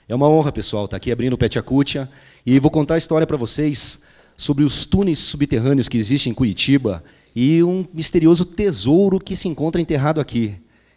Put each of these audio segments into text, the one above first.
É uma honra, pessoal, estar aqui abrindo o Petiacutia e vou contar a história para vocês sobre os túneis subterrâneos que existem em Curitiba e um misterioso tesouro que se encontra enterrado aqui.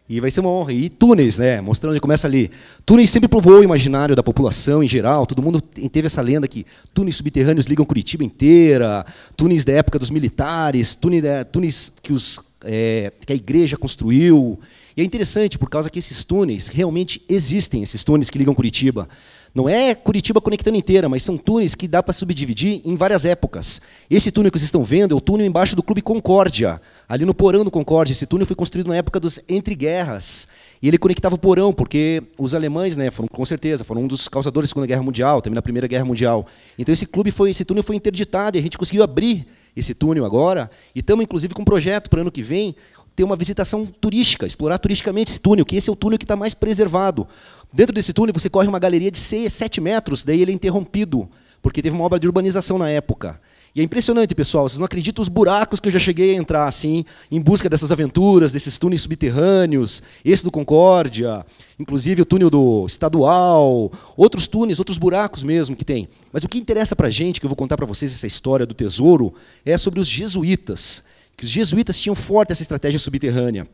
E vai ser uma honra. E túneis, né? Mostrando onde começa ali. Túneis sempre povoou o imaginário da população em geral. Todo mundo teve essa lenda que túneis subterrâneos ligam Curitiba inteira, túneis da época dos militares, túneis que a igreja construiu. E é interessante, por causa que esses túneis, realmente existem, esses túneis que ligam Curitiba. Não é Curitiba conectando inteira, mas são túneis que dá para subdividir em várias épocas. Esse túnel que vocês estão vendo é o túnel embaixo do Clube Concórdia, ali no porão do Concórdia. Esse túnel foi construído na época dos entreguerras. E ele conectava o porão, porque os alemães, né, com certeza, foram um dos causadores da Segunda Guerra Mundial, também na Primeira Guerra Mundial. Então esse túnel foi interditado e a gente conseguiu abrir esse túnel agora. E estamos, inclusive, com um projeto para o ano que vem, ter uma visitação turística, explorar turisticamente esse túnel, que esse é o túnel que está mais preservado. Dentro desse túnel você corre uma galeria de 7 metros, daí ele é interrompido, porque teve uma obra de urbanização na época. E é impressionante, pessoal, vocês não acreditam os buracos que eu já cheguei a entrar, assim, em busca dessas aventuras, desses túneis subterrâneos, esse do Concórdia, inclusive o túnel do Estadual, outros túneis, outros buracos mesmo que tem. Mas o que interessa para a gente, que eu vou contar para vocês essa história do tesouro, é sobre os jesuítas. Que os jesuítas tinham forte essa estratégia subterrânea.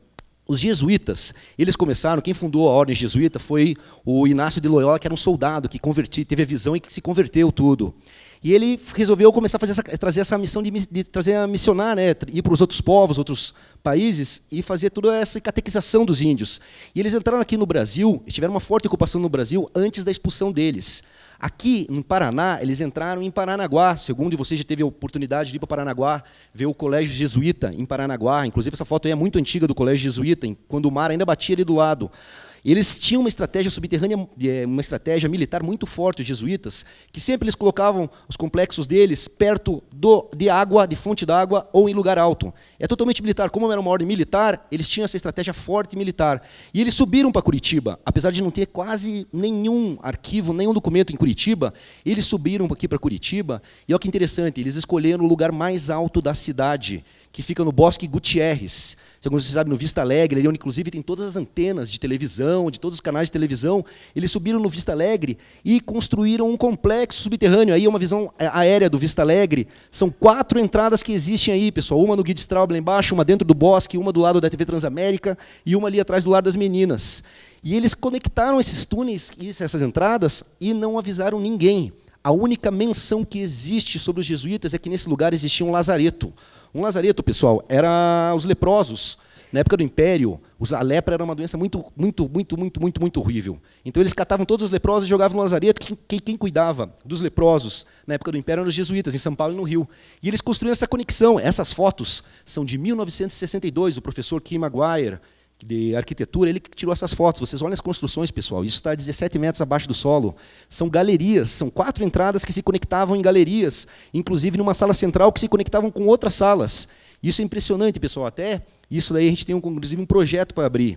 Os jesuítas, eles começaram, quem fundou a ordem jesuíta foi o Inácio de Loyola, que era um soldado que teve a visão e que se converteu tudo. E ele resolveu começar a trazer essa missão de trazer a missionar, né, ir para os outros povos, outros países, e fazer toda essa catequização dos índios. E eles entraram aqui no Brasil, e tiveram uma forte ocupação no Brasil antes da expulsão deles. Aqui, no Paraná, eles entraram em Paranaguá. Segundo você já teve a oportunidade de ir para Paranaguá, ver o Colégio Jesuíta em Paranaguá. Inclusive, essa foto aí é muito antiga do Colégio Jesuíta, quando o mar ainda batia ali do lado. Eles tinham uma estratégia subterrânea, uma estratégia militar muito forte, os jesuítas, que sempre eles colocavam os complexos deles perto de água, de fonte d'água ou em lugar alto. É totalmente militar. Como era uma ordem militar, eles tinham essa estratégia forte militar. E eles subiram para Curitiba, apesar de não ter quase nenhum arquivo, nenhum documento em Curitiba, eles subiram aqui para Curitiba, e olha que interessante, eles escolheram o lugar mais alto da cidade, que fica no Bosque Gutierrez. Como você sabe, no Vista Alegre, ali onde inclusive tem todas as antenas de televisão, de todos os canais de televisão, eles subiram no Vista Alegre e construíram um complexo subterrâneo. Aí é uma visão aérea do Vista Alegre. São 4 entradas que existem aí, pessoal. Uma no Guide Straub lá embaixo, uma dentro do bosque, uma do lado da TV Transamérica e uma ali atrás do Lar das Meninas. E eles conectaram esses túneis, essas entradas, e não avisaram ninguém. A única menção que existe sobre os jesuítas é que nesse lugar existia um lazareto. Um lazareto, pessoal, era os leprosos. Na época do Império, a lepra era uma doença muito horrível. Então eles catavam todos os leprosos e jogavam no lazareto. Quem cuidava dos leprosos na época do Império eram os jesuítas, em São Paulo e no Rio. E eles construíram essa conexão. Essas fotos são de 1962, o professor Kim Maguire, de arquitetura, ele que tirou essas fotos. Vocês olhem as construções, pessoal. Isso está a 17 metros abaixo do solo. São galerias, são 4 entradas que se conectavam em galerias, inclusive numa sala central que se conectavam com outras salas. Isso é impressionante, pessoal. Até isso daí a gente tem, inclusive, um projeto para abrir.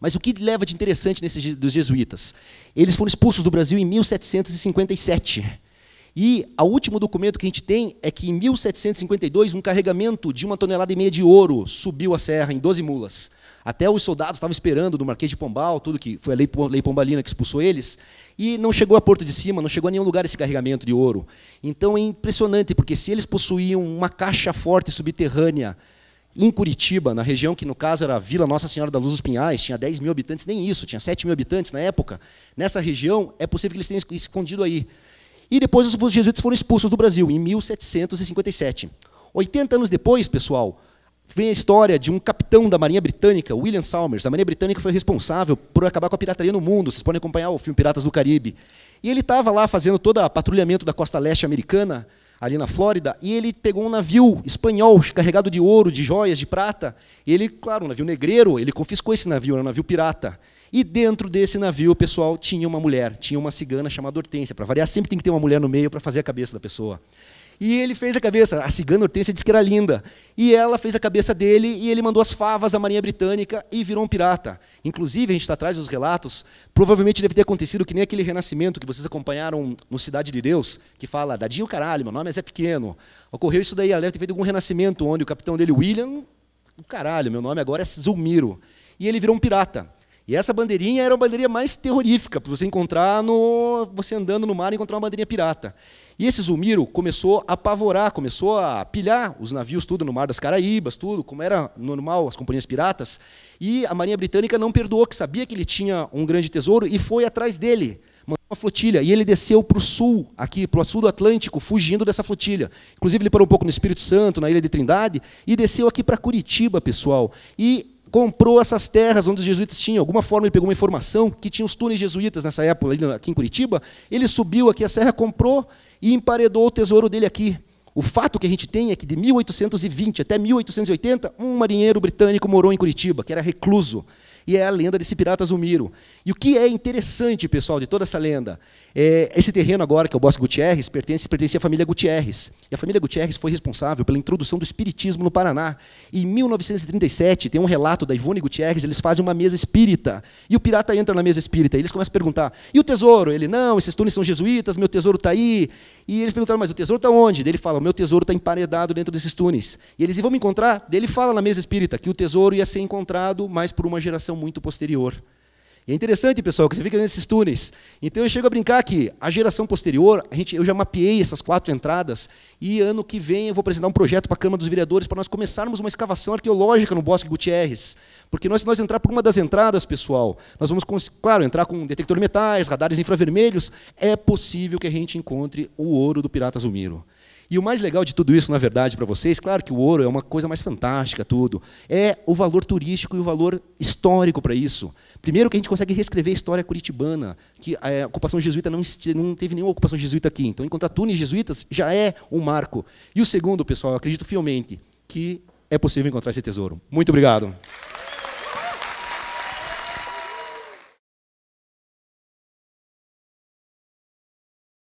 Mas o que leva de interessante dos jesuítas? Eles foram expulsos do Brasil em 1757. E o último documento que a gente tem é que, em 1752, um carregamento de 1,5 toneladas de ouro subiu a serra em 12 mulas. Até os soldados estavam esperando do Marquês de Pombal, tudo que foi a lei pombalina que expulsou eles, e não chegou a Porto de Cima, não chegou a nenhum lugar esse carregamento de ouro. Então é impressionante, porque se eles possuíam uma caixa forte subterrânea em Curitiba, na região que, no caso, era a Vila Nossa Senhora da Luz dos Pinhais, tinha 10 mil habitantes, nem isso, tinha 7 mil habitantes na época, nessa região, é possível que eles tenham escondido aí. E depois os jesuítas foram expulsos do Brasil, em 1757. 80 anos depois, pessoal, vem a história de um capitão da Marinha Britânica, William Salmers. A Marinha Britânica foi responsável por acabar com a pirataria no mundo. Vocês podem acompanhar o filme Piratas do Caribe. E ele estava lá fazendo todo o patrulhamento da costa leste americana, ali na Flórida, e ele pegou um navio espanhol carregado de ouro, de joias, de prata. E ele, claro, um navio negreiro, ele confiscou esse navio, era um navio pirata. E dentro desse navio, pessoal, tinha uma mulher, tinha uma cigana chamada Hortência. Para variar, sempre tem que ter uma mulher no meio para fazer a cabeça da pessoa. E ele fez a cabeça, a cigana Hortência disse que era linda. E ela fez a cabeça dele e ele mandou as favas à Marinha Britânica e virou um pirata. Inclusive, a gente está atrás dos relatos, provavelmente deve ter acontecido que nem aquele renascimento que vocês acompanharam no Cidade de Deus, que fala, dadinho caralho, meu nome é Zé Pequeno. Ocorreu isso daí, ela deve ter feito algum renascimento, onde o capitão dele, William, caralho, meu nome agora é Zulmiro. E ele virou um pirata. E essa bandeirinha era a bandeirinha mais terrorífica, para você encontrar você andando no mar e encontrar uma bandeirinha pirata. E esse Zulmiro começou a apavorar, começou a pilhar os navios tudo no Mar das Caraíbas, tudo, como era normal, as companhias piratas. E a Marinha Britânica não perdoou, que sabia que ele tinha um grande tesouro, e foi atrás dele, mandou uma flotilha. E ele desceu para o sul, aqui para o sul do Atlântico, fugindo dessa flotilha. Inclusive, ele parou um pouco no Espírito Santo, na Ilha de Trindade, e desceu aqui para Curitiba, pessoal. E comprou essas terras onde os jesuítas tinham. De alguma forma, ele pegou uma informação que tinha os túneis jesuítas nessa época, aqui em Curitiba. Ele subiu aqui a serra, comprou e emparedou o tesouro dele aqui. O fato que a gente tem é que de 1820 até 1880, um marinheiro britânico morou em Curitiba, que era recluso. E é a lenda desse pirata Zulmiro. E o que é interessante, pessoal, de toda essa lenda, esse terreno agora, que é o Bosque Gutierrez, pertencia à família Gutierrez. E a família Gutierrez foi responsável pela introdução do espiritismo no Paraná. E em 1937, tem um relato da Ivone Gutierrez, eles fazem uma mesa espírita. E o pirata entra na mesa espírita, e eles começam a perguntar, e o tesouro? Ele, não, esses túneis são jesuítas, meu tesouro está aí. E eles perguntaram, mas o tesouro está onde? Ele fala, o meu tesouro está emparedado dentro desses túneis. E eles vão me encontrar? Ele fala na mesa espírita que o tesouro ia ser encontrado, mas por uma geração muito posterior. E é interessante, pessoal, que você fica nesses túneis. Então eu chego a brincar que a geração posterior, eu já mapeei essas 4 entradas, e ano que vem eu vou apresentar um projeto para a Câmara dos Vereadores para nós começarmos uma escavação arqueológica no Bosque Gutierrez. Porque se nós entrar por uma das entradas, pessoal, nós vamos, claro, entrar com detector de metais, radares infravermelhos, é possível que a gente encontre o ouro do pirata Zulmiro. E o mais legal de tudo isso, na verdade, para vocês, claro que o ouro é uma coisa mais fantástica, tudo, é o valor turístico e o valor histórico para isso. Primeiro que a gente consegue reescrever a história curitibana, que a ocupação jesuíta não teve nenhuma ocupação jesuíta aqui. Então, encontrar túneis jesuítas já é um marco. E o segundo, pessoal, eu acredito fielmente que é possível encontrar esse tesouro. Muito obrigado.